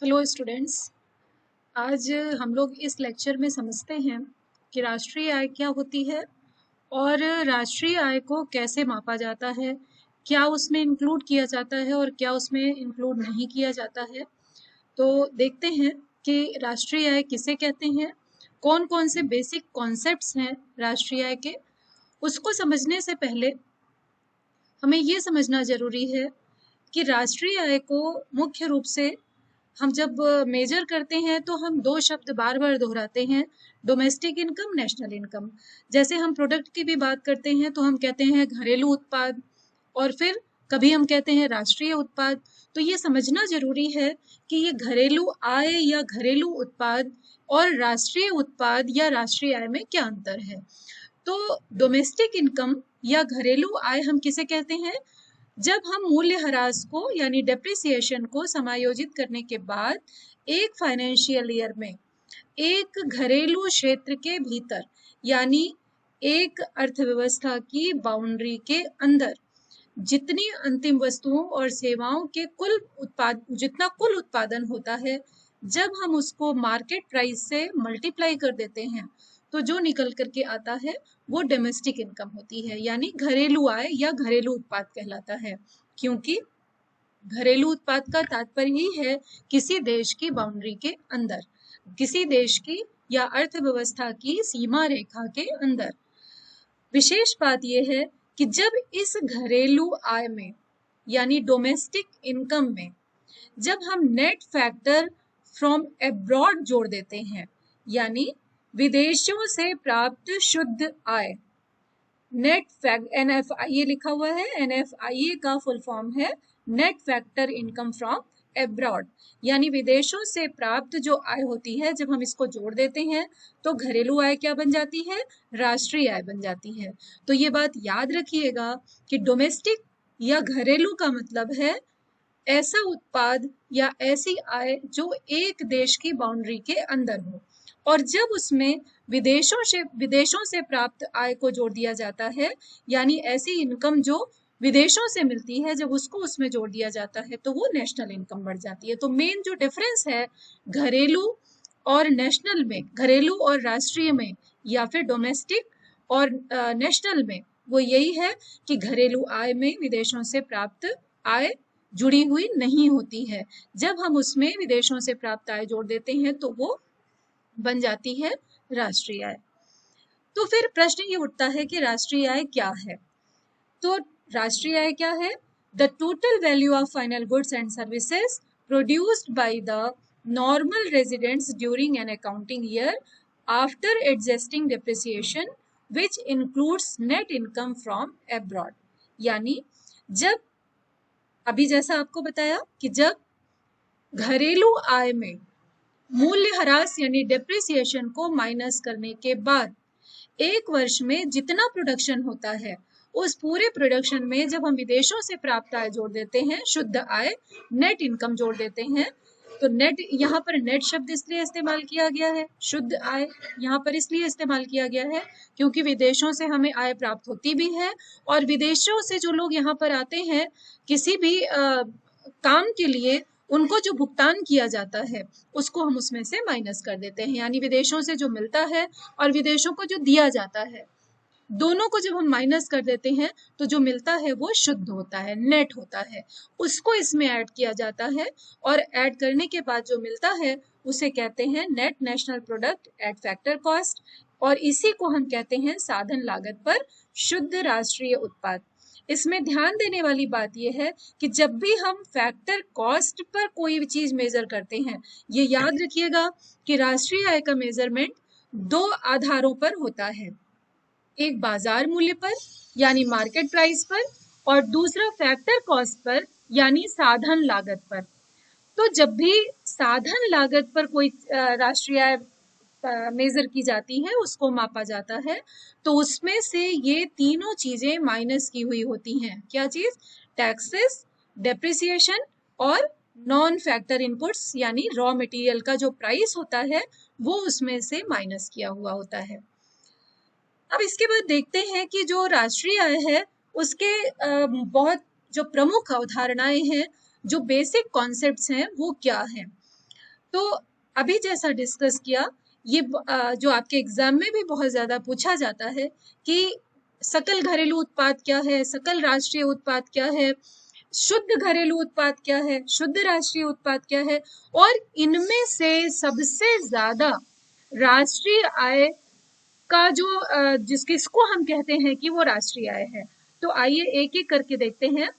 Hello students. आज हम लोग इस लेक्चर में समझते हैं कि राष्ट्रीय आय क्या होती है और राष्ट्रीय आय को कैसे मापा जाता है, क्या उसमें इंक्लूड किया जाता है और क्या उसमें इंक्लूड नहीं किया जाता है। तो देखते हैं कि राष्ट्रीय आय किसे कहते हैं, कौन कौन से बेसिक कॉन्सेप्ट्स हैं राष्ट्रीय आय के। उसको समझने से पहले हमें ये समझना ज़रूरी है कि राष्ट्रीय आय को मुख्य रूप से हम जब मेजर करते हैं तो हम दो शब्द बार बार दोहराते हैं, डोमेस्टिक इनकम, नेशनल इनकम। जैसे हम प्रोडक्ट की भी बात करते हैं तो हम कहते हैं घरेलू उत्पाद और फिर कभी हम कहते हैं राष्ट्रीय उत्पाद। तो ये समझना जरूरी है कि ये घरेलू आय या घरेलू उत्पाद और राष्ट्रीय उत्पाद या राष्ट्रीय आय में क्या अंतर है। तो डोमेस्टिक इनकम या घरेलू आय हम किसे कहते हैं, जब हम मूल्यह्रास को यानी डेप्रिसिएशन को समायोजित करने के बाद एक फाइनेंशियल ईयर में एक घरेलू क्षेत्र के भीतर यानी एक अर्थव्यवस्था की बाउंड्री के अंदर जितनी अंतिम वस्तुओं और सेवाओं के जितना कुल उत्पादन होता है, जब हम उसको मार्केट प्राइस से मल्टीप्लाई कर देते हैं तो जो निकल करके आता है वो डोमेस्टिक इनकम होती है, यानी घरेलू आय या घरेलू उत्पाद कहलाता है। क्योंकि घरेलू उत्पाद का तात्पर्य ही है किसी देश की बाउंड्री के अंदर, किसी देश की या अर्थव्यवस्था की सीमा रेखा के अंदर। विशेष बात यह है कि जब इस घरेलू आय में यानी डोमेस्टिक इनकम में जब हम नेट फैक्टर फ्रॉम एब्रॉड जोड़ देते हैं, यानी विदेशों से प्राप्त शुद्ध आय, नेट फैक्ट NFIA लिखा हुआ है, NFIA का फुल फॉर्म है net factor income from abroad, यानी विदेशों से प्राप्त जो आय होती है जब हम इसको जोड़ देते हैं तो घरेलू आय क्या बन जाती है, राष्ट्रीय आय बन जाती है। तो ये बात याद रखिएगा कि डोमेस्टिक या घरेलू का मतलब है ऐसा उत्पाद या ऐसी आय जो एक देश की बाउंड्री के अंदर हो, और जब उसमें विदेशों से प्राप्त आय को जोड़ दिया जाता है, यानी ऐसी इनकम जो विदेशों से मिलती है, जब उसको उसमें जोड़ दिया जाता है तो वो नेशनल इनकम बढ़ जाती है। तो मेन जो डिफरेंस है घरेलू और नेशनल में, घरेलू और राष्ट्रीय में या फिर डोमेस्टिक और नेशनल में, वो यही है कि घरेलू आय में विदेशों से प्राप्त आय जुड़ी हुई नहीं होती है। जब हम उसमें विदेशों से प्राप्त आय जोड़ देते हैं तो वो बन जाती है राष्ट्रीय आय। तो फिर प्रश्न ये उठता है कि राष्ट्रीय आय क्या है। तो राष्ट्रीय आय क्या है? The total value of final goods and services produced by the normal residents during an accounting year after adjusting depreciation which includes net income from abroad. यानी जब अभी जैसा आपको बताया कि जब घरेलू आय में मूल्यह्रास यानी डेप्रिसिएशन को माइनस करने के बाद एक वर्ष में जितना प्रोडक्शन होता है, उस पूरे प्रोडक्शन में जब हम विदेशों से प्राप्त आय जोड़ देते हैं, शुद्ध आय, नेट इनकम जोड़ देते हैं, तो नेट, यहाँ पर नेट शब्द इसलिए इस्तेमाल किया गया है, शुद्ध आय यहाँ पर इसलिए इस्तेमाल किया गया है क्योंकि विदेशों से हमें आय प्राप्त होती भी है, और विदेशों से जो लोग यहाँ पर आते हैं किसी भी काम के लिए, उनको जो भुगतान किया जाता है उसको हम उसमें से माइनस कर देते हैं। यानी विदेशों से जो मिलता है और विदेशों को जो दिया जाता है, दोनों को जब हम माइनस कर देते हैं तो जो मिलता है वो शुद्ध होता है, नेट होता है, उसको इसमें ऐड किया जाता है, और ऐड करने के बाद जो मिलता है उसे कहते हैं net national product at factor cost, और इसी को हम कहते हैं साधन लागत पर शुद्ध राष्ट्रीय उत्पाद। इसमें ध्यान देने वाली बात यह है कि जब भी हम फैक्टर कॉस्ट पर कोई भी चीज मेजर करते हैं, ये याद रखिएगा कि राष्ट्रीय आय का मेजरमेंट दो आधारों पर होता है, एक बाजार मूल्य पर यानी मार्केट प्राइस पर, और दूसरा फैक्टर कॉस्ट पर यानी साधन लागत पर। तो जब भी साधन लागत पर कोई राष्ट्रीय आय मेजर की जाती है, उसको मापा जाता है, तो उसमें से ये तीनों चीजें माइनस की हुई होती हैं। क्या चीज? टैक्सेस, डेप्रिसिएशन और नॉन फैक्टर इनपुट्स यानी रॉ मटेरियल का जो प्राइस होता है वो उसमें से माइनस किया हुआ होता है। अब इसके बाद देखते हैं कि जो राष्ट्रीय आय है उसके बहुत जो प्रमुख अवधारणाएं हैं, जो बेसिक कॉन्सेप्ट्स हैं वो क्या हैं। तो अभी जैसा डिस्कस किया, ये जो आपके एग्जाम में भी बहुत ज्यादा पूछा जाता है कि सकल घरेलू उत्पाद क्या है, सकल राष्ट्रीय उत्पाद क्या है, शुद्ध घरेलू उत्पाद क्या है, शुद्ध राष्ट्रीय उत्पाद क्या है, और इनमें से सबसे ज्यादा राष्ट्रीय आय का जो जिसको हम कहते हैं कि वो राष्ट्रीय आय है। तो आइए एक एक करके देखते हैं।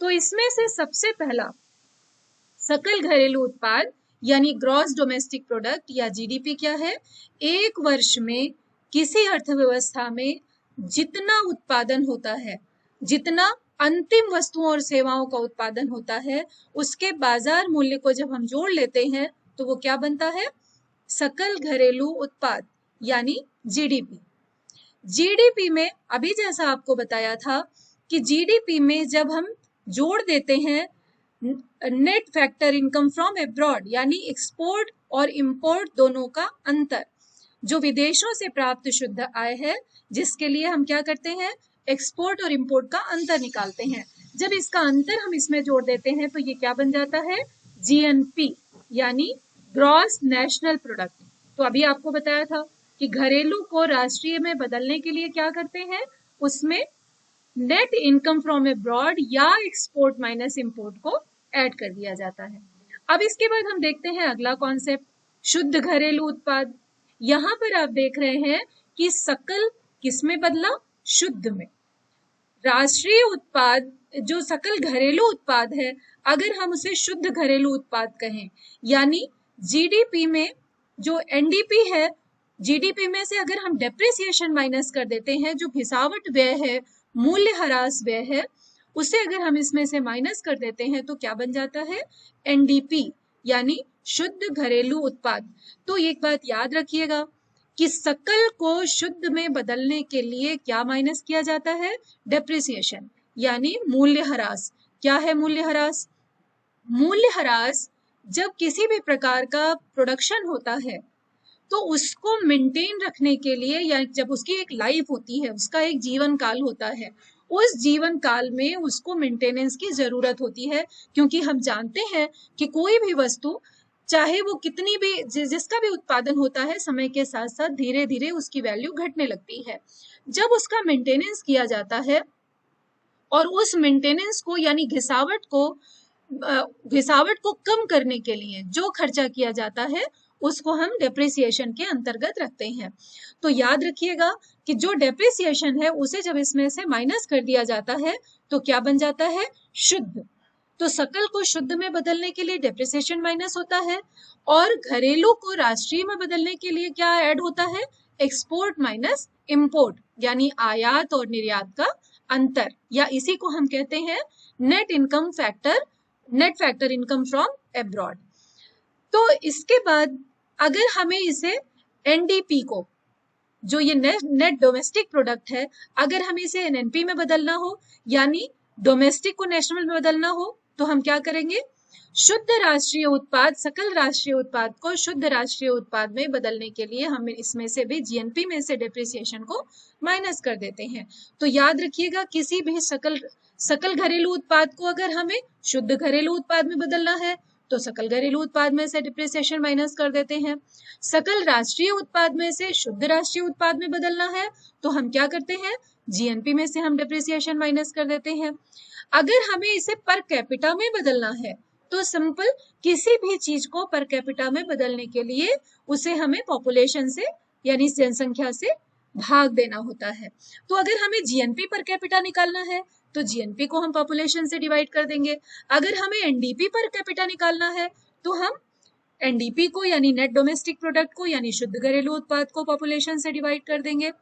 तो इसमें से सबसे पहला सकल घरेलू उत्पाद यानी ग्रॉस डोमेस्टिक प्रोडक्ट या जीडीपी क्या है? एक वर्ष में किसी अर्थव्यवस्था में जितना उत्पादन होता है, जितना अंतिम वस्तुओं और सेवाओं का उत्पादन होता है, उसके बाजार मूल्य को जब हम जोड़ लेते हैं तो वो क्या बनता है? सकल घरेलू उत्पाद यानी जीडीपी। जीडीपी में अभी जैसा आपको बताया था कि जीडीपी में जब हम जोड़ देते हैं net factor income from abroad यानी एक्सपोर्ट और इंपोर्ट दोनों का अंतर, जो विदेशों से प्राप्त शुद्ध आय है, जिसके लिए हम क्या करते हैं? एक्सपोर्ट और इंपोर्ट का अंतर निकालते हैं। जब इसका अंतर हम इसमें जोड़ देते हैं तो ये क्या बन जाता है? जीएनपी यानी ग्रॉस नेशनल प्रोडक्ट। तो अभी आपको बताया था कि घरेलू को राष्ट्रीय में बदलने के लिए क्या करते हैं? उसमें नेट इनकम फ्रॉम अब्रॉड या एक्सपोर्ट माइनस इंपोर्ट को ऐड कर दिया जाता है। अब इसके बाद हम देखते हैं अगला कॉन्सेप्ट, शुद्ध घरेलू उत्पाद। यहां पर आप देख रहे हैं कि सकल किस में बदला? शुद्ध में। राष्ट्रीय उत्पाद जो सकल घरेलू उत्पाद है, अगर हम उसे शुद्ध घरेलू उत्पाद कहें, यानी जीडीपी में जो एनडीपी है, जीडीपी में से अगर हम डेप्रिसिएशन माइनस कर देते हैं, जो घिसावट व्यय है, मूल्यह्रास व्यय है, उसे अगर हम इसमें से माइनस कर देते हैं तो क्या बन जाता है? एनडीपी यानी शुद्ध घरेलू उत्पाद। तो एक बात याद रखिएगा कि सकल को शुद्ध में बदलने के लिए क्या माइनस किया जाता है? डेप्रिसिएशन यानी मूल्यह्रास। क्या है मूल्यह्रास? मूल्यह्रास जब किसी भी प्रकार का प्रोडक्शन होता है तो उसको मेंटेन रखने के लिए, या जब उसकी एक लाइफ होती है, उसका एक जीवन काल होता है, उस जीवन काल में उसको मेंटेनेंस की जरूरत होती है, क्योंकि हम जानते हैं कि कोई भी वस्तु, चाहे वो कितनी भी जिसका भी उत्पादन होता है, समय के साथ साथ धीरे धीरे उसकी वैल्यू घटने लगती है। जब उसका मेंटेनेंस किया जाता है और उस मेंटेनेंस को यानी घिसावट को कम करने के लिए जो खर्चा किया जाता है उसको हम डेप्रिसिएशन के अंतर्गत रखते हैं। तो याद रखिएगा कि जो डेप्रिसिएशन है उसे जब इसमें से माइनस कर दिया जाता है तो क्या बन जाता है? शुद्ध। तो सकल को शुद्ध में बदलने के लिए डेप्रिसिएशन माइनस होता है, और घरेलू को राष्ट्रीय में बदलने के लिए क्या ऐड होता है? एक्सपोर्ट माइनस इंपोर्ट यानी आयात और निर्यात का अंतर, या इसी को हम कहते हैं net income factor, net factor income from abroad. तो इसके बाद अगर हमें इसे एनडीपी को, जो ये नेट डोमेस्टिक प्रोडक्ट है, अगर हमें इसे एनएनपी में बदलना हो यानी डोमेस्टिक को नेशनल में बदलना हो, तो हम क्या करेंगे? शुद्ध राष्ट्रीय उत्पाद, सकल राष्ट्रीय उत्पाद को शुद्ध राष्ट्रीय उत्पाद में बदलने के लिए हम इसमें से भी जीएनपी में से डेप्रिसिएशन को माइनस कर देते हैं। तो याद रखिएगा, किसी भी सकल घरेलू उत्पाद को अगर हमें शुद्ध घरेलू उत्पाद में बदलना है तो सकल घरेलू उत्पाद में से डिप्रिसिएशन माइनस कर देते हैं। सकल राष्ट्रीय उत्पाद में से शुद्ध राष्ट्रीय उत्पाद में बदलना है तो हम क्या करते हैं? जीएनपी में से हम डिप्रिसिएशन माइनस कर देते हैं। अगर हमें इसे पर कैपिटा में बदलना है तो सिंपल, किसी भी चीज को पर कैपिटा में बदलने के लिए उसे हमें पॉपुलेशन से यानी जनसंख्या से भाग देना होता है। तो अगर हमें जीएनपी पर कैपिटा निकालना है तो जीएनपी को हम पॉपुलेशन से डिवाइड कर देंगे। अगर हमें एनडीपी पर कैपिटा निकालना है तो हम एनडीपी को यानी नेट डोमेस्टिक प्रोडक्ट को यानी शुद्ध घरेलू उत्पाद को पॉपुलेशन से डिवाइड कर देंगे।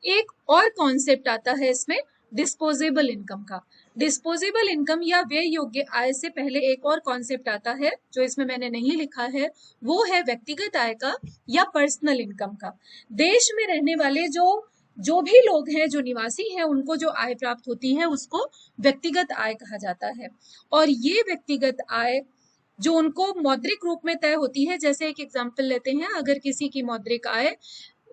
एक और कॉन्सेप्ट आता है इसमें डिस्पोजेबल इनकम का। डिस्पोजेबल इनकम या व्यय योग्य आय से पहले एक और कॉन्सेप्ट आता है जो इसमें मैंने नहीं लिखा है, वो है व्यक्तिगत आय का या पर्सनल इनकम का। देश में रहने वाले जो भी लोग हैं, जो निवासी हैं, उनको जो आय प्राप्त होती है उसको व्यक्तिगत आय कहा जाता है। और ये व्यक्तिगत आय जो उनको मौद्रिक रूप में तय होती है, जैसे एक एग्जाम्पल लेते हैं, अगर किसी की मौद्रिक आय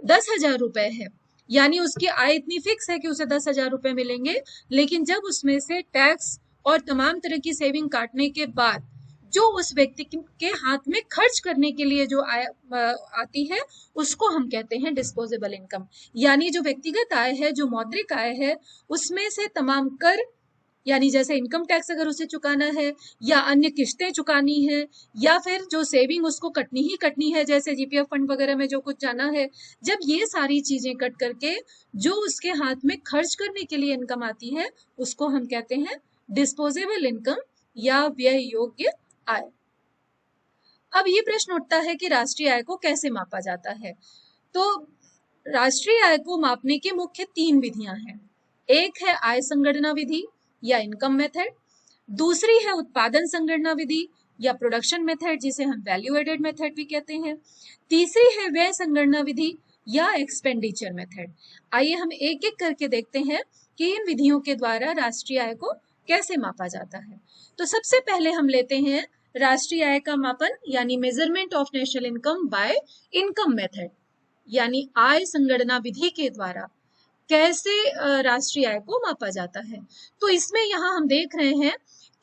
10,000 रुपए है, यानी उसकी आय इतनी फिक्स है कि उसे 10,000 रुपए मिलेंगे, लेकिन जब उसमें से टैक्स और तमाम तरह की सेविंग काटने के बाद जो उस व्यक्ति के हाथ में खर्च करने के लिए जो आय आती है उसको हम कहते हैं डिस्पोजेबल इनकम। यानी जो व्यक्तिगत आय है, जो मौद्रिक आय है, उसमें से तमाम कर, यानी जैसे इनकम टैक्स अगर उसे चुकाना है या अन्य किस्तें चुकानी है या फिर जो सेविंग उसको कटनी ही कटनी है, जैसे जीपीएफ फंड वगैरह में जो कुछ जाना है, जब ये सारी चीजें कट करके जो उसके हाथ में खर्च करने के लिए इनकम आती है उसको हम कहते हैं डिस्पोजेबल इनकम या व्यय योग्य आय। अब ये प्रश्न उठता है कि राष्ट्रीय आय को कैसे मापा जाता है। तो राष्ट्रीय आय को मापने की मुख्य 3 विधियां हैं। एक है आय संगणना विधि या इनकम मेथड, दूसरी है उत्पादन संगणना विधि या प्रोडक्शन मेथड जिसे हम वैल्यू एडेड मेथड भी कहते हैं, तीसरी है व्यय संगणना विधि या एक्सपेंडिचर मेथड। आइए हम एक एक करके देखते हैं कि इन विधियों के द्वारा राष्ट्रीय आय को कैसे मापा जाता है। तो सबसे पहले हम लेते हैं राष्ट्रीय आय का मापन यानी measurement of national income by income method, यानी आय संगणना विधि के द्वारा कैसे राष्ट्रीय आय को मापा जाता है। तो इसमें यहाँ हम देख रहे हैं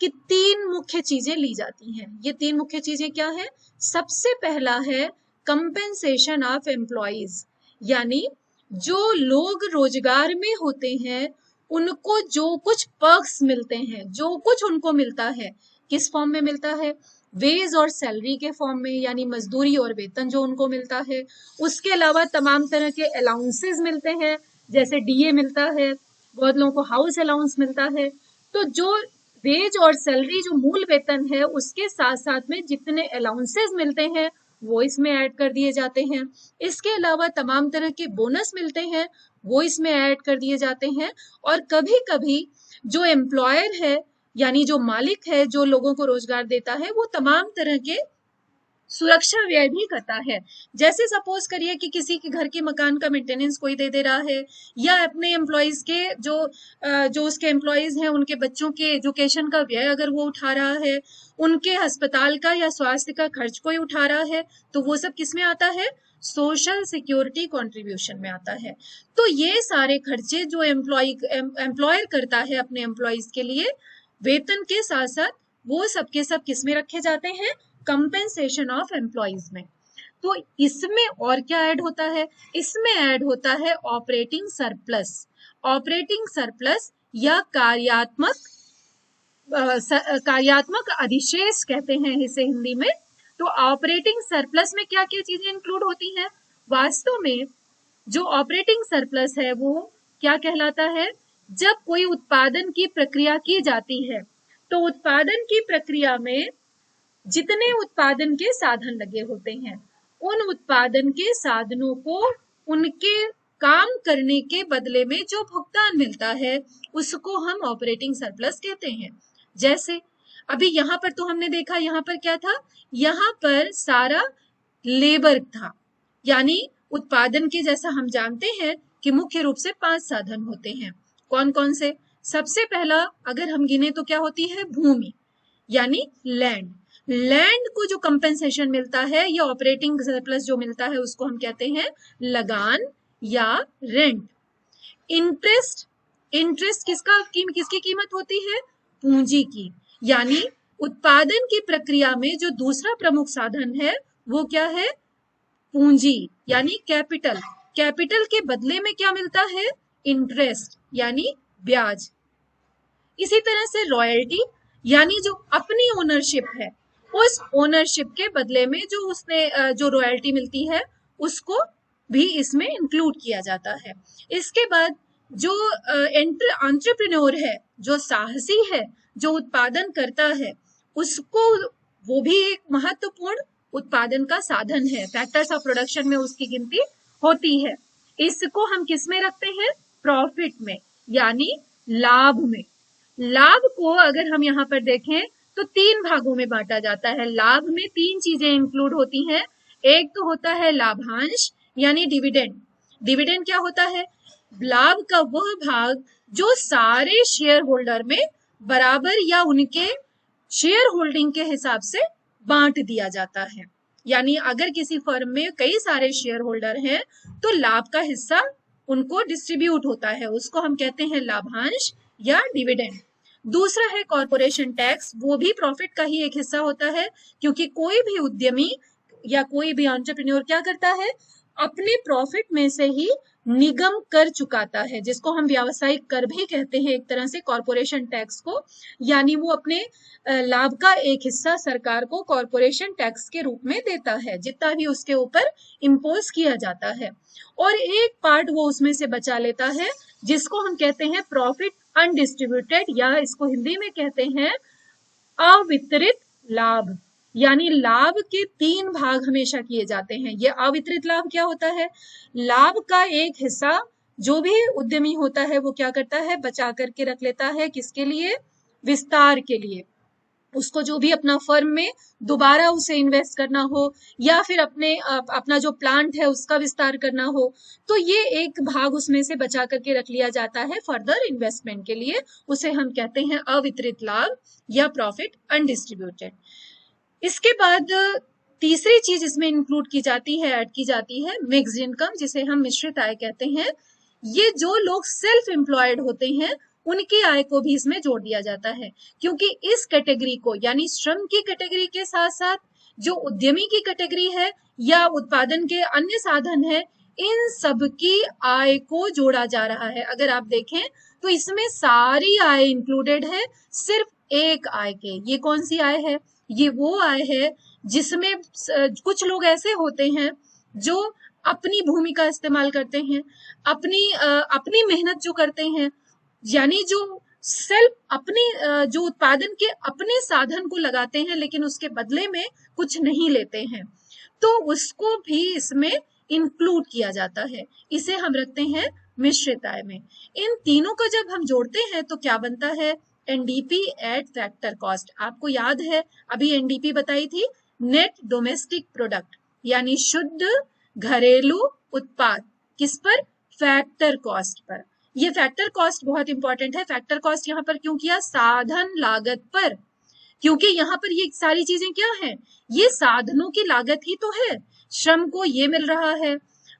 कि 3 मुख्य चीजें ली जाती हैं। ये 3 मुख्य चीजें क्या है? सबसे पहला है कंपेंसेशन ऑफ एम्प्लॉइज, यानी जो लोग रोजगार में होते हैं उनको जो कुछ पर्क्स मिलते हैं, जो कुछ उनको मिलता है, किस फॉर्म में मिलता है? वेज और सैलरी के फॉर्म में, यानी मजदूरी और वेतन जो उनको मिलता है। उसके अलावा तमाम तरह के अलाउंसेस मिलते हैं, जैसे डीए मिलता है, बहुत लोगों को हाउस अलाउंस मिलता है। तो जो वेज और सैलरी जो मूल वेतन है उसके साथ साथ में जितने अलाउंसेस मिलते हैं वो इसमें ऐड कर दिए जाते हैं। इसके अलावा तमाम तरह के बोनस मिलते हैं वो इसमें ऐड कर दिए जाते हैं। और कभी कभी जो एम्प्लॉयर है यानी जो मालिक है जो लोगों को रोजगार देता है वो तमाम तरह के सुरक्षा व्यय भी करता है। जैसे सपोज करिए कि किसी के घर के मकान का मेंटेनेंस कोई दे रहा है, या अपने एम्प्लॉइज के जो उसके एम्प्लॉइज हैं उनके बच्चों के एजुकेशन का व्यय अगर वो उठा रहा है, उनके अस्पताल का या स्वास्थ्य का खर्च कोई उठा रहा है, तो वो सब किस में आता है? सोशल सिक्योरिटी कंट्रीब्यूशन में आता है। तो ये सारे खर्चे जो एम्प्लॉयर करता है अपने एम्प्लॉइज के लिए वेतन के साथ साथ, वो सबके सब किस में रखे जाते हैं? कंपेंसेशन ऑफ एम्प्लॉइज में। तो इसमें और क्या ऐड होता है? इसमें ऐड होता है ऑपरेटिंग सरप्लस। ऑपरेटिंग सरप्लस या कार्यात्मक अधिशेष कहते हैं इसे हिंदी में। तो ऑपरेटिंग सरप्लस में क्या क्या चीजें इंक्लूड होती हैं? वास्तव में जो ऑपरेटिंग सरप्लस है वो क्या कहलाता है? जब कोई उत्पादन की प्रक्रिया की जाती है तो उत्पादन की प्रक्रिया में जितने उत्पादन के साधन लगे होते हैं उन उत्पादन के साधनों को उनके काम करने के बदले में जो भुगतान मिलता है उसको हम ऑपरेटिंग सरप्लस कहते हैं। जैसे अभी यहाँ पर तो हमने देखा, यहाँ पर क्या था? यहाँ पर सारा लेबर था, यानी उत्पादन के जैसा हम जानते हैं कि मुख्य रूप से 5 साधन होते हैं। कौन कौन से? सबसे पहला अगर हम गिने तो क्या होती है? भूमि यानी लैंड। लैंड को जो कंपेंसेशन मिलता है या ऑपरेटिंग सरप्लस जो मिलता है उसको हम कहते हैं लगान या रेंट। इंटरेस्ट, इंटरेस्ट किसकी कीमत होती है? पूंजी की। यानी उत्पादन की प्रक्रिया में जो दूसरा प्रमुख साधन है वो क्या है? पूंजी यानी कैपिटल। कैपिटल के बदले में क्या मिलता है? इंटरेस्ट यानी ब्याज। इसी तरह से रॉयल्टी यानी जो अपनी ओनरशिप है उस ओनरशिप के बदले में जो उसने जो रॉयल्टी मिलती है उसको भी इसमें इंक्लूड किया जाता है। इसके बाद जो एंटरप्रेन्योर है, जो साहसी है, जो उत्पादन करता है, उसको वो भी एक महत्वपूर्ण उत्पादन का साधन है। फैक्टर्स ऑफ प्रोडक्शन में उसकी गिनती होती है। इसको हम किस में रखते हैं? प्रॉफिट में यानी लाभ में। लाभ को अगर हम यहाँ पर देखें तो 3 भागों में बांटा जाता है। लाभ में 3 चीजें इंक्लूड होती हैं। एक तो होता है लाभांश यानी डिविडेंड। डिविडेंड क्या होता है? लाभ का वह भाग जो सारे शेयर होल्डर में बराबर या उनके शेयर होल्डिंग के हिसाब से बांट दिया जाता है। यानी अगर किसी फर्म में कई सारे शेयर होल्डर हैं तो लाभ का हिस्सा उनको डिस्ट्रीब्यूट होता है, उसको हम कहते हैं लाभांश या डिविडेंड। दूसरा है कॉरपोरेशन टैक्स, वो भी प्रॉफिट का ही एक हिस्सा होता है, क्योंकि कोई भी उद्यमी या कोई भी एंटरप्रेन्योर क्या करता है, अपने प्रॉफिट में से ही निगम कर चुकाता है, जिसको हम व्यावसायिक कर भी कहते हैं एक तरह से कॉरपोरेशन टैक्स को। यानी वो अपने लाभ का एक हिस्सा सरकार को कॉरपोरेशन टैक्स के रूप में देता है, जितना भी उसके ऊपर इम्पोज किया जाता है, और एक पार्ट वो उसमें से बचा लेता है, जिसको हम कहते हैं प्रॉफिट अनडिस्ट्रीब्यूटेड, या इसको हिंदी में कहते हैं अवितरित लाभ। यानी लाभ के 3 भाग हमेशा किए जाते हैं। ये अवितरित लाभ क्या होता है, लाभ का एक हिस्सा जो भी उद्यमी होता है वो क्या करता है, बचा करके रख लेता है, किसके लिए, विस्तार के लिए। उसको जो भी अपना फर्म में दोबारा उसे इन्वेस्ट करना हो, या फिर अपना जो प्लांट है उसका विस्तार करना हो, तो ये एक भाग उसमें से बचा करके रख लिया जाता है फर्दर इन्वेस्टमेंट के लिए। उसे हम कहते हैं अवितरित लाभ या प्रॉफिट अनडिस्ट्रीब्यूटेड। इसके बाद तीसरी चीज इसमें इंक्लूड की जाती है, ऐड की जाती है मिक्स्ड इनकम, जिसे हम मिश्रित आय कहते हैं। ये जो लोग सेल्फ एम्प्लॉयड होते हैं उनकी आय को भी इसमें जोड़ दिया जाता है, क्योंकि इस कैटेगरी को, यानी श्रम की कैटेगरी के साथ साथ जो उद्यमी की कैटेगरी है या उत्पादन के अन्य साधन है, इन सब की आय को जोड़ा जा रहा है। अगर आप देखें तो इसमें सारी आय इंक्लूडेड है, सिर्फ एक आय के। ये कौन सी आय है, ये वो आय है जिसमें कुछ लोग ऐसे होते हैं जो अपनी भूमि का इस्तेमाल करते हैं, अपनी मेहनत जो करते हैं, यानी जो सेल्फ अपने जो उत्पादन के अपने साधन को लगाते हैं, लेकिन उसके बदले में कुछ नहीं लेते हैं, तो उसको भी इसमें इंक्लूड किया जाता है। इसे हम रखते हैं मिश्रित आय में। इन तीनों को जब हम जोड़ते हैं तो क्या बनता है, एनडीपी एट फैक्टर कॉस्ट। आपको याद है अभी एनडीपी बताई थी, नेट डोमेस्टिक प्रोडक्ट, यानी शुद्ध घरेलू उत्पाद, किस पर, फैक्टर कॉस्ट पर। ये फैक्टर कॉस्ट बहुत इंपॉर्टेंट है। फैक्टर कॉस्ट यहाँ पर क्यों किया, साधन लागत पर, क्योंकि यहाँ पर ये सारी चीजें क्या हैं, ये साधनों की लागत ही तो है। श्रम को ये मिल रहा है,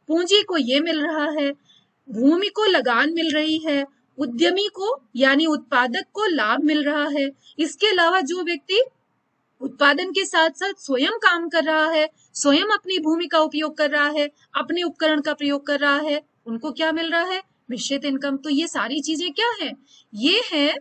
पूंजी को ये मिल रहा है, भूमि को लगान मिल रही है, उद्यमी को यानी उत्पादक को लाभ मिल रहा है। इसके अलावा जो व्यक्ति उत्पादन के साथ साथ स्वयं काम कर रहा है, स्वयं अपनी भूमि का उपयोग कर रहा है, अपने उपकरण का प्रयोग कर रहा है, उनको क्या मिल रहा है, मिश्रित इनकम। तो ये सारी चीजें क्या है, ये है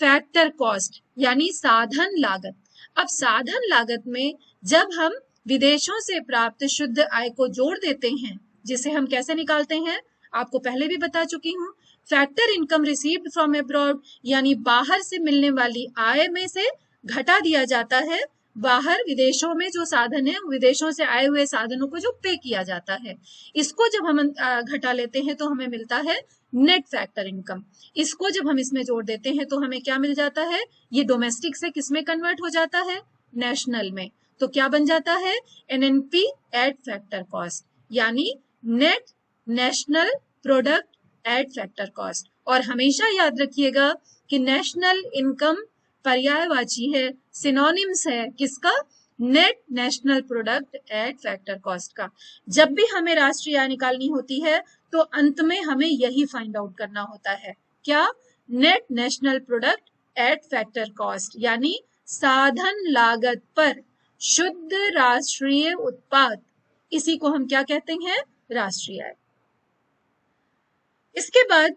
फैक्टर कॉस्ट, यानी साधन लागत। अब साधन लागत में जब हम विदेशों से प्राप्त शुद्ध आय को जोड़ देते हैं, जिसे हम कैसे निकालते हैं, आपको पहले भी बता चुकी हूँ, factor income received from abroad, यानी बाहर से मिलने वाली आय में से घटा दिया जाता है बाहर विदेशों में जो साधन है, विदेशों से आए हुए साधनों को जो पे किया जाता है, इसको जब हम घटा लेते हैं तो हमें मिलता है नेट फैक्टर इनकम। इसको जब हम इसमें जोड़ देते हैं तो हमें क्या मिल जाता है, ये डोमेस्टिक से किसमें कन्वर्ट हो जाता है, नेशनल में। तो क्या बन जाता है, एनएनपी एट फैक्टर कॉस्ट, यानी net national product at factor cost. और हमेशा याद रखिएगा कि नेशनल इनकम पर्यायवाची है, सिनोनिम्स है किसका, net national product at factor cost का। जब भी हमें राष्ट्रीय आय निकालनी होती है तो अंत में हमें यही फाइंड आउट करना होता है, क्या, net national product at factor cost, यानी साधन लागत पर शुद्ध राष्ट्रीय उत्पाद, इसी को हम क्या कहते हैं, राष्ट्रीय आय। इसके बाद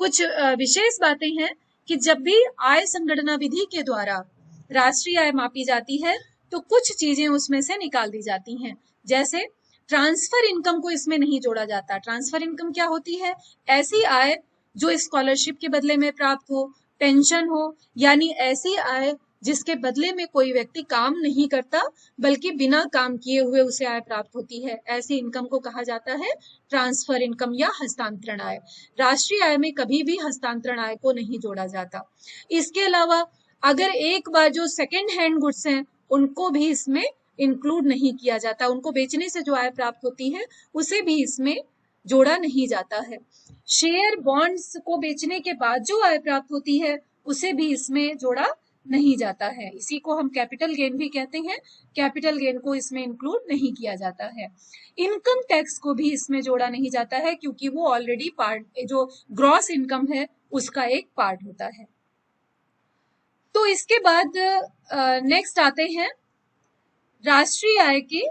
कुछ विशेष बातें हैं कि जब भी आय संगणना विधि के द्वारा राष्ट्रीय आय मापी जाती है तो कुछ चीजें उसमें से निकाल दी जाती हैं, जैसे ट्रांसफर इनकम को इसमें नहीं जोड़ा जाता। ट्रांसफर इनकम क्या होती है, ऐसी आय जो स्कॉलरशिप के बदले में प्राप्त हो, पेंशन हो, यानी ऐसी आय जिसके बदले में कोई व्यक्ति काम नहीं करता बल्कि बिना काम किए हुए उसे आय प्राप्त होती है, ऐसी इनकम को कहा जाता है ट्रांसफर इनकम या हस्तांतरण आय। राष्ट्रीय आय में कभी भी हस्तांतरण आय को नहीं जोड़ा जाता। इसके अलावा अगर एक बार जो सेकेंड हैंड गुड्स हैं उनको भी इसमें इंक्लूड नहीं किया जाता, उनको बेचने से जो आय प्राप्त होती है उसे भी इसमें जोड़ा नहीं जाता है। शेयर बॉन्ड्स को बेचने के बाद जो आय प्राप्त होती है उसे भी इसमें जोड़ा नहीं जाता है, इसी को हम कैपिटल गेन भी कहते हैं। कैपिटल गेन को इसमें इंक्लूड नहीं किया जाता है। इनकम टैक्स को भी इसमें जोड़ा नहीं जाता है क्योंकि वो ऑलरेडी पार्ट, जो ग्रॉस इनकम है उसका एक पार्ट होता है। तो इसके बाद नेक्स्ट आते हैं राष्ट्रीय आय की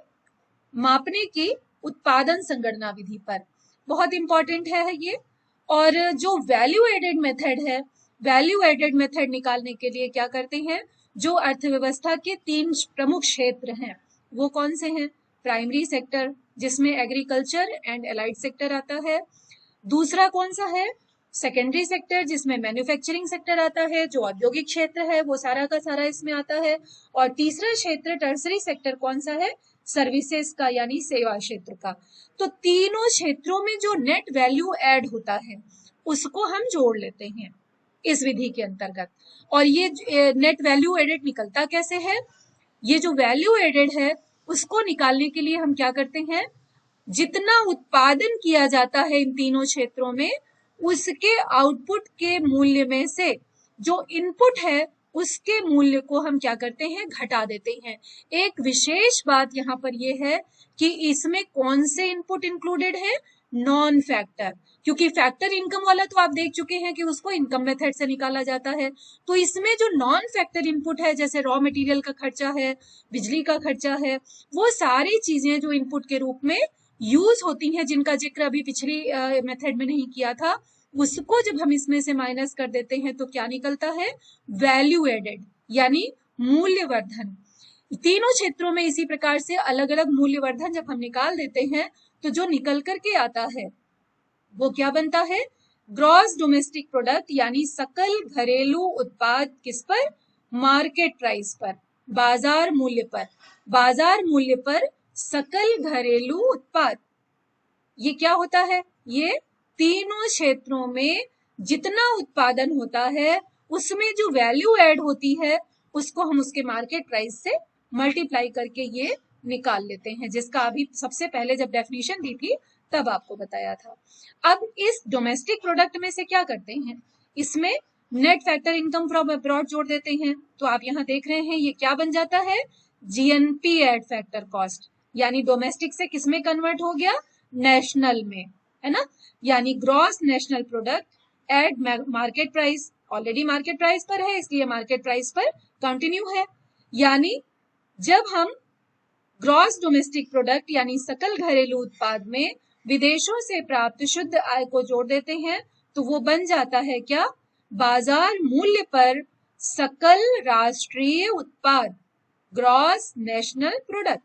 मापने की उत्पादन संगणना विधि पर। बहुत इंपॉर्टेंट है ये। और जो वैल्यू एडेड मेथड है, वैल्यू एडेड मेथड निकालने के लिए क्या करते हैं, जो अर्थव्यवस्था के 3 प्रमुख क्षेत्र हैं वो कौन से हैं? प्राइमरी सेक्टर, जिसमें एग्रीकल्चर एंड एलाइड सेक्टर आता है। दूसरा कौन सा है? सेकेंडरी सेक्टर, जिसमें मैन्युफैक्चरिंग सेक्टर आता है, जो औद्योगिक क्षेत्र है वो सारा का सारा इसमें आता है। और तीसरा क्षेत्र टर्सरी सेक्टर कौन सा है? सर्विसेज का, यानी सेवा क्षेत्र का। तो तीनों क्षेत्रों में जो नेट वैल्यू ऐड होता है उसको हम जोड़ लेते हैं इस विधि के अंतर्गत। और ये नेट वैल्यू एडेड निकलता कैसे है? ये जो वैल्यू एडेड है उसको निकालने के लिए हम क्या करते हैं, जितना उत्पादन किया जाता है इन तीनों क्षेत्रों में, उसके आउटपुट के मूल्य में से जो इनपुट है उसके मूल्य को हम क्या करते हैं, घटा देते हैं। एक विशेष बात यहाँ पर यह है कि इसमें कौन से इनपुट इंक्लूडेड है? नॉन फैक्टर, क्योंकि फैक्टर इनकम वाला तो आप देख चुके हैं कि उसको इनकम मेथड से निकाला जाता है। तो इसमें जो नॉन फैक्टर इनपुट है, जैसे रॉ मटेरियल का खर्चा है, बिजली का खर्चा है, वो सारी चीजें जो इनपुट के रूप में यूज होती हैं, जिनका जिक्र अभी पिछली मेथड में नहीं किया था, उसको जब हम इसमें से माइनस कर देते हैं तो क्या निकलता है? वैल्यू एडेड, यानी मूल्यवर्धन। तीनों क्षेत्रों में इसी प्रकार से अलग अलग मूल्यवर्धन जब हम निकाल देते हैं तो जो निकल करके आता है वो क्या बनता है? ग्रॉस डोमेस्टिक प्रोडक्ट, यानी सकल घरेलू उत्पाद। किस पर? मार्केट प्राइस पर, बाजार मूल्य पर। बाजार मूल्य पर सकल घरेलू उत्पाद, ये क्या होता है? ये तीनों क्षेत्रों में जितना उत्पादन होता है उसमें जो वैल्यू ऐड होती है उसको हम उसके मार्केट प्राइस से मल्टीप्लाई करके ये निकाल लेते हैं, जिसका अभी सबसे पहले जब डेफिनेशन दी थी तब आपको बताया था। अब इस डोमेस्टिक प्रोडक्ट में से क्या करते हैं, इसमें net factor income from abroad जोड़ देते हैं। तो आप यहाँ देख रहे हैं ये क्या बन जाता है? जीएनपी एड फैक्टर कॉस्ट, यानी डोमेस्टिक से किसमें कन्वर्ट हो गया? नेशनल में, है ना। यानी gross national product at market price, already market price पर है इसलिए मार्केट प्राइस पर कंटिन्यू है। यानी जब हम ग्रॉस डोमेस्टिक प्रोडक्ट यानी सकल घरेलू उत्पाद में विदेशों से प्राप्त शुद्ध आय को जोड़ देते हैं तो वो बन जाता है क्या? बाजार मूल्य पर सकल राष्ट्रीय उत्पाद, ग्रॉस नेशनल प्रोडक्ट।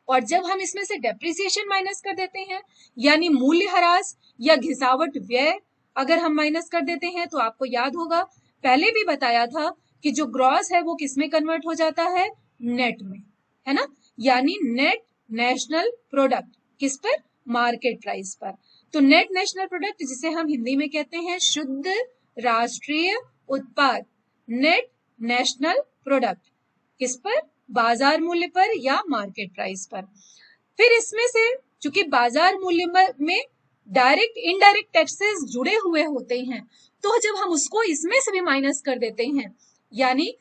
और जब हम इसमें से डेप्रिसिएशन माइनस कर देते हैं, यानी मूल्यह्रास या घिसावट व्यय अगर हम माइनस कर देते हैं, तो आपको याद होगा पहले भी बताया था कि जो ग्रॉस है वो किस में कन्वर्ट हो जाता है? नेट में, है ना। यानी नेट नेशनल प्रोडक्ट किस पर? मार्केट प्राइस पर। तो नेट नेशनल प्रोडक्ट, जिसे हम हिंदी में कहते हैं शुद्ध राष्ट्रीय उत्पाद, नेट नेशनल प्रोडक्ट किस पर? बाजार मूल्य पर या मार्केट प्राइस पर। फिर इसमें से चूंकि बाजार मूल्य में डायरेक्ट इनडायरेक्ट टैक्सेस जुड़े हुए होते हैं, तो जब हम उसको इसमें से भी माइनस कर देते हैं, यानी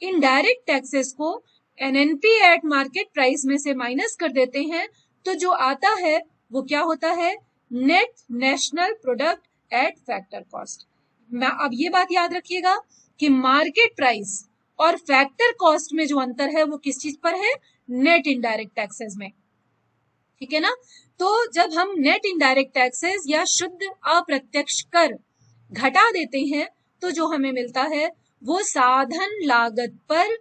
इनडायरेक्ट टैक्सेस को एनएनपी एट मार्केट प्राइस में से माइनस कर देते हैं, तो जो आता है वो क्या होता है? Net national product at factor cost. अब ये बात याद रखिएगा कि मार्केट प्राइस और फैक्टर कॉस्ट में जो अंतर है वो किस चीज पर है? नेट इनडायरेक्ट टैक्सेस में, ठीक है ना। तो जब हम नेट इनडायरेक्ट टैक्सेस या शुद्ध अप्रत्यक्ष कर घटा देते हैं तो जो हमें मिलता है वो साधन लागत पर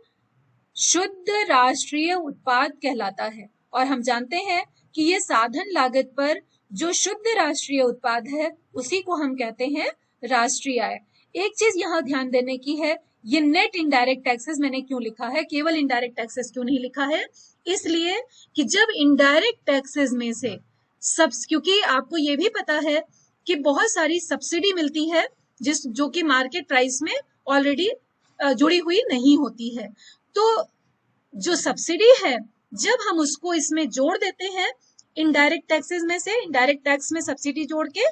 शुद्ध राष्ट्रीय उत्पाद कहलाता है। और हम जानते हैं कि ये साधन लागत पर जो शुद्ध राष्ट्रीय उत्पाद है उसी को हम कहते हैं राष्ट्रीय आय। एक चीज यहाँ ध्यान देने की है, ये नेट इनडायरेक्ट टैक्सेस मैंने क्यों लिखा है, केवल इनडायरेक्ट टैक्सेस क्यों नहीं लिखा है? इसलिए कि जब इनडायरेक्ट टैक्सेस में से क्योंकि आपको ये भी पता है कि बहुत सारी सब्सिडी मिलती है जो कि मार्केट प्राइस में ऑलरेडी जुड़ी हुई नहीं होती है। तो जो सब्सिडी है जब हम उसको इसमें जोड़ देते हैं इनडायरेक्ट टैक्सेस में से, इनडायरेक्ट टैक्स में सब्सिडी जोड़ के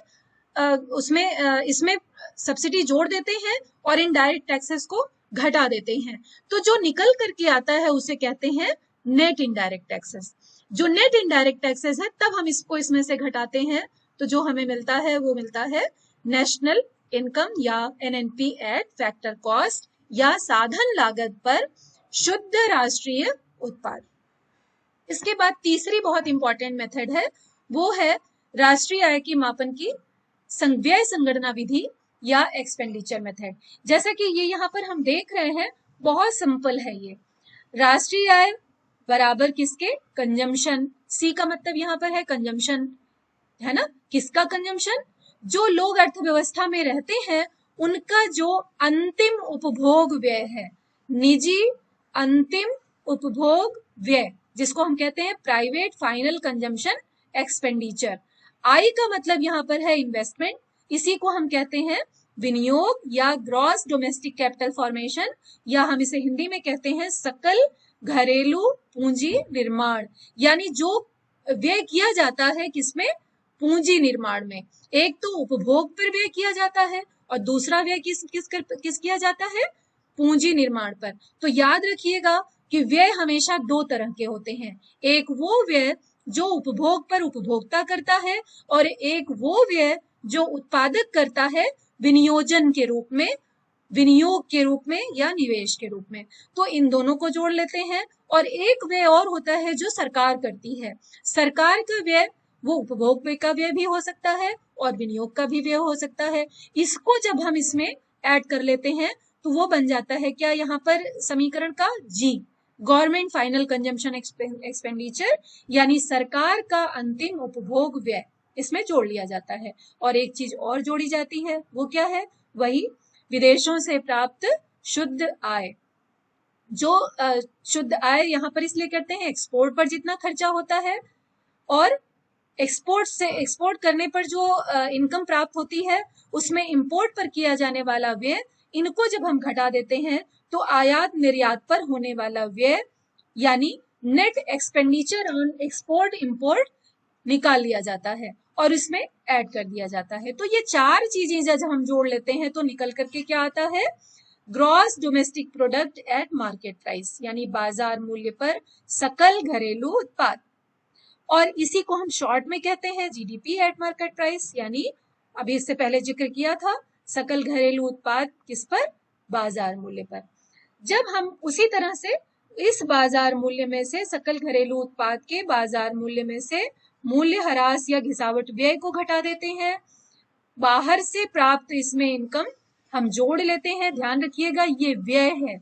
इसमें सब्सिडी जोड़ देते हैं और इनडायरेक्ट टैक्सेस को घटा देते हैं, तो जो निकल करके आता है उसे कहते हैं नेट इनडायरेक्ट टैक्सेस। जो नेट इनडायरेक्ट टैक्सेस है तब हम इसको इसमें से घटाते हैं तो जो हमें मिलता है वो मिलता है नेशनल इनकम या एनएनपी एट फैक्टर कॉस्ट या साधन लागत पर शुद्ध राष्ट्रीय उत्पाद। इसके बाद तीसरी बहुत इंपॉर्टेंट मेथड है, वो है राष्ट्रीय आय की मापन की व्यय संगणना विधि या एक्सपेंडिचर मेथड। जैसा कि ये यहाँ पर हम देख रहे हैं, बहुत सिंपल है ये। राष्ट्रीय आय बराबर किसके? कंजम्पशन। सी का मतलब यहाँ पर है कंजम्पशन, है ना? किसका कंजम्पशन? जो लोग अर्थव्यवस्था में रहते हैं उनका जो अंतिम उपभोग व्यय है, निजी अंतिम उपभोग व्यय, जिसको हम कहते हैं प्राइवेट फाइनल कंजम्पशन एक्सपेंडिचर। आई का मतलब यहाँ पर है इन्वेस्टमेंट, इसी को हम कहते हैं विनियोग या ग्रॉस डोमेस्टिक कैपिटल फॉर्मेशन, या हम इसे हिंदी में कहते हैं सकल घरेलू पूंजी निर्माण। यानी जो व्यय किया जाता है किसमें? पूंजी निर्माण में। एक तो उपभोग पर व्यय किया जाता है और दूसरा व्यय किस किया जाता है? पूंजी निर्माण पर। तो याद रखिएगा कि व्यय हमेशा दो तरह के होते हैं, एक वो व्यय जो उपभोग पर उपभोक्ता करता है और एक वो व्यय जो उत्पादक करता है विनियोजन के रूप में, विनियोग के रूप में या निवेश के रूप में। तो इन दोनों को जोड़ लेते हैं। और एक व्यय और होता है जो सरकार करती है। सरकार का व्यय वो उपभोग का व्यय भी हो सकता है और विनियोग का भी व्यय हो सकता है। इसको जब हम इसमें ऐड कर लेते हैं तो वो बन जाता है क्या यहाँ पर समीकरण का? जी, गवर्नमेंट फाइनल कंजम्पशन एक्सपेंडिचर, यानी सरकार का अंतिम उपभोग व्यय इसमें जोड़ लिया जाता है। और एक चीज और जोड़ी जाती है, वो क्या है? वही विदेशों से प्राप्त शुद्ध आय। जो शुद्ध आय यहाँ पर इसलिए कहते हैं एक्सपोर्ट पर जितना खर्चा होता है और एक्सपोर्ट करने पर जो इनकम प्राप्त होती है उसमें इंपोर्ट पर किया जाने वाला व्यय, इनको जब हम घटा देते हैं तो आयात निर्यात पर होने वाला व्यय यानी net expenditure on export import निकाल लिया जाता है और इसमें ऐड कर दिया जाता है। तो ये चार चीजें जब हम जोड़ लेते हैं तो निकल करके क्या आता है? Gross domestic product at market price, यानी बाजार मूल्य पर सकल घरेलू उत्पाद। और इसी को हम शॉर्ट में कहते हैं जीडीपी एट मार्केट प्राइस, यानी अभी इससे पहले जिक्र किया था सकल घरेलू उत्पाद किस पर? बाजार मूल्य पर। जब हम उसी तरह से इस बाजार मूल्य में से, सकल घरेलू उत्पाद के बाजार मूल्य में से मूल्य ह्रास या घिसावट व्यय को घटा देते हैं, बाहर से प्राप्त इसमें इनकम हम जोड़ लेते हैं। ध्यान रखिएगा ये व्यय है,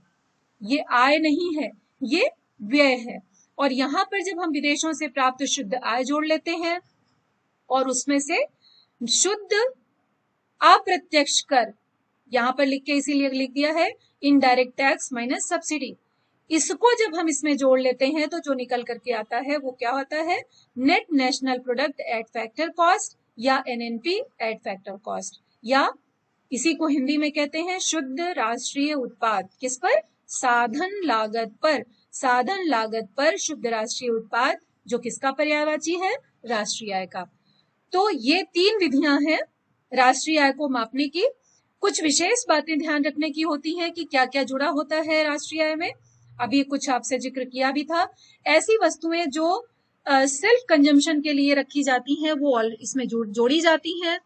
ये आय नहीं है, ये व्यय है। और यहाँ पर जब हम विदेशों से प्राप्त शुद्ध आय जोड़ लेते हैं और उसमें से शुद्ध अप्रत्यक्ष कर, यहाँ पर लिख के इसीलिए लिख दिया है इनडायरेक्ट टैक्स माइनस सब्सिडी, इसको जब हम इसमें जोड़ लेते हैं तो जो निकल करके आता है वो क्या होता है? Net national product at factor cost या एनएनपी एट फैक्टर कॉस्ट, या इसी को हिंदी में कहते हैं शुद्ध राष्ट्रीय उत्पाद किस पर? साधन लागत पर। साधन लागत पर शुद्ध राष्ट्रीय उत्पाद जो किसका पर्यायवाची है? राष्ट्रीय आय का। तो ये तीन विधियां हैं राष्ट्रीय आय को मापने की। कुछ विशेष बातें ध्यान रखने की होती हैं कि क्या क्या जुड़ा होता है राष्ट्रीय आय में, अभी कुछ आपसे जिक्र किया भी था। ऐसी वस्तुएं जो सेल्फ कंजम्पशन के लिए रखी जाती हैं वो इसमें जोड़ी जाती हैं।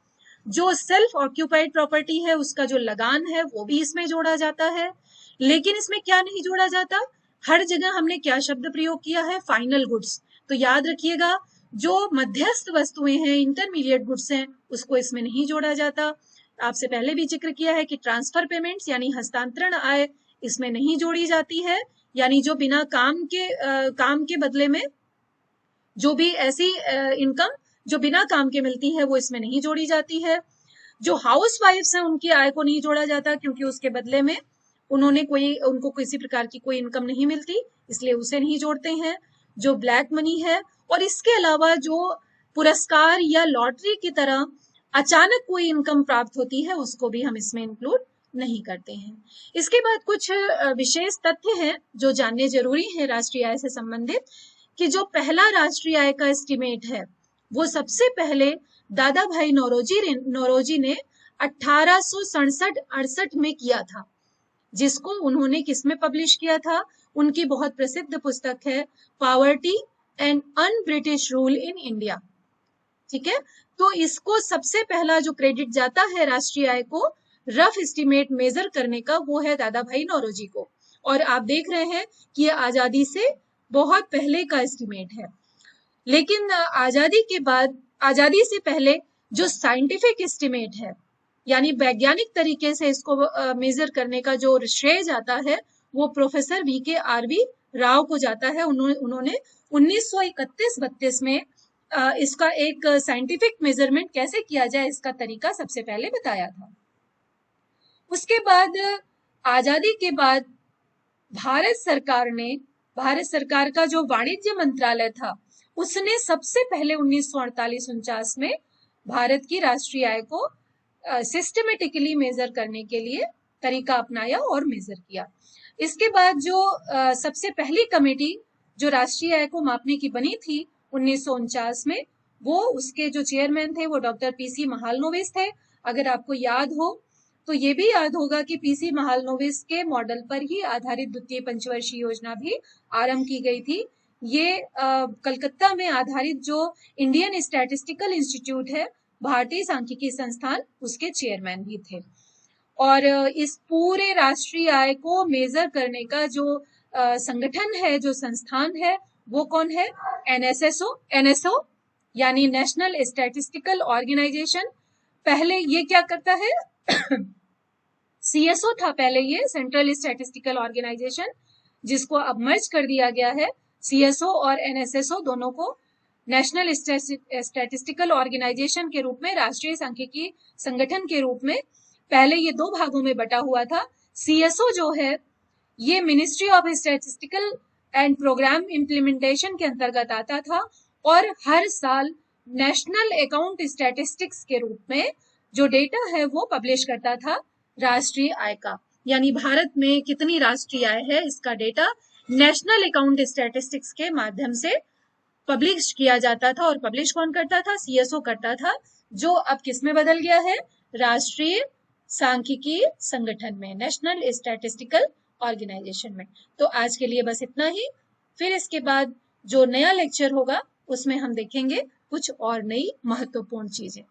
जो सेल्फ ऑक्यूपाइड प्रॉपर्टी है उसका जो लगान है वो भी इसमें जोड़ा जाता है। लेकिन इसमें क्या नहीं जोड़ा जाता? हर जगह हमने क्या शब्द प्रयोग किया है? Final goods. तो याद रखिएगा जो मध्यस्थ वस्तुएं हैं, इंटरमीडिएट गुड्स हैं, उसको इसमें नहीं जोड़ा जाता। आपसे पहले भी जिक्र किया है कि ट्रांसफर पेमेंट्स यानी हस्तांतरण आय इसमें नहीं जोड़ी जाती है, यानी जो बिना काम के बदले में जो भी ऐसी इनकम जो बिना काम के मिलती है वो इसमें नहीं जोड़ी जाती है। जो हाउस वाइफ्स हैं उनकी आय को नहीं जोड़ा जाता क्योंकि उसके बदले में उनको किसी प्रकार की कोई इनकम नहीं मिलती, इसलिए उसे नहीं जोड़ते हैं। जो ब्लैक मनी है और इसके अलावा जो पुरस्कार या लॉटरी की तरह अचानक कोई इनकम प्राप्त होती है उसको भी हम इसमें इंक्लूड नहीं करते हैं। इसके बाद कुछ विशेष तथ्य हैं जो जानने जरूरी है राष्ट्रीय आय से संबंधित, कि जो पहला राष्ट्रीय आय का एस्टिमेट है वो सबसे पहले दादा भाई नौरोजी ने 1867-68 में किया था, जिसको उन्होंने किसमें पब्लिश किया था? उनकी बहुत प्रसिद्ध पुस्तक है poverty and un British rule in India. ठीक है, तो इसको सबसे पहला जो क्रेडिट जाता है राष्ट्रीय आय को रफ एस्टिमेट मेजर करने का वो है दादा भाई नौरोजी को। और आप देख रहे हैं कि ये आजादी से बहुत पहले का एस्टिमेट है। लेकिन आजादी के बाद, आजादी से पहले जो साइंटिफिक एस्टिमेट है, यानी वैज्ञानिक तरीके से इसको मेजर करने का जो श्रेय जाता है, वो प्रोफेसर VKRV राव को जाता है। उन्होंने 1931-32 में इसका एक साइंटिफिक मेजरमेंट कैसे किया जाए इसका तरीका सबसे पहले बताया था। उसके बाद आजादी के बाद भारत सरकार का जो वाणिज्य मंत्रालय था, उसने सबसे पहले 1948-49 में भारत की राष्ट्रीय आय को सिस्टमेटिकली मेजर करने के लिए तरीका अपनाया और मेजर किया। इसके बाद जो सबसे पहली कमेटी जो राष्ट्रीय आय को मापने की बनी थी 1949 में, वो उसके जो चेयरमैन थे वो डॉक्टर PC महालनोबिस थे। अगर आपको याद हो तो ये भी याद होगा कि PC महालनोबिस के मॉडल पर ही आधारित द्वितीय पंचवर्षीय योजना भी आरंभ की गई थी। ये कलकत्ता में आधारित जो इंडियन स्टैटिस्टिकल इंस्टीट्यूट है, भारतीय सांख्यिकी संस्थान, उसके चेयरमैन भी थे। और इस पूरे राष्ट्रीय आय को मेजर करने का जो संगठन है, जो संस्थान है, वो कौन है? NSO यानी नेशनल स्टैटिस्टिकल ऑर्गेनाइजेशन। पहले ये क्या करता है? CSO था पहले, ये सेंट्रल स्टैटिस्टिकल ऑर्गेनाइजेशन, जिसको अब मर्ज कर दिया गया है। CSO और NSSO दोनों को नेशनल स्टैटिस्टिकल ऑर्गेनाइजेशन के रूप में, राष्ट्रीय सांख्यिकी संगठन के रूप में पहले ये दो भागों में बटा हुआ था। CSO जो है ये ministry of statistical and programme implementation के अंतर्गत आता था और हर साल नेशनल अकाउंट स्टैटिस्टिक्स के रूप में जो डेटा है वो पब्लिश करता था राष्ट्रीय आय का, यानी भारत में कितनी राष्ट्रीय आय है इसका डेटा नेशनल अकाउंट स्टैटिस्टिक्स के माध्यम से पब्लिश किया जाता था। और पब्लिश कौन करता था? CSO करता था, जो अब किस में बदल गया है? राष्ट्रीय सांख्यिकी संगठन में, नेशनल स्टैटिस्टिकल ऑर्गेनाइजेशन में। तो आज के लिए बस इतना ही। फिर इसके बाद जो नया लेक्चर होगा उसमें हम देखेंगे कुछ और नई महत्वपूर्ण चीजें।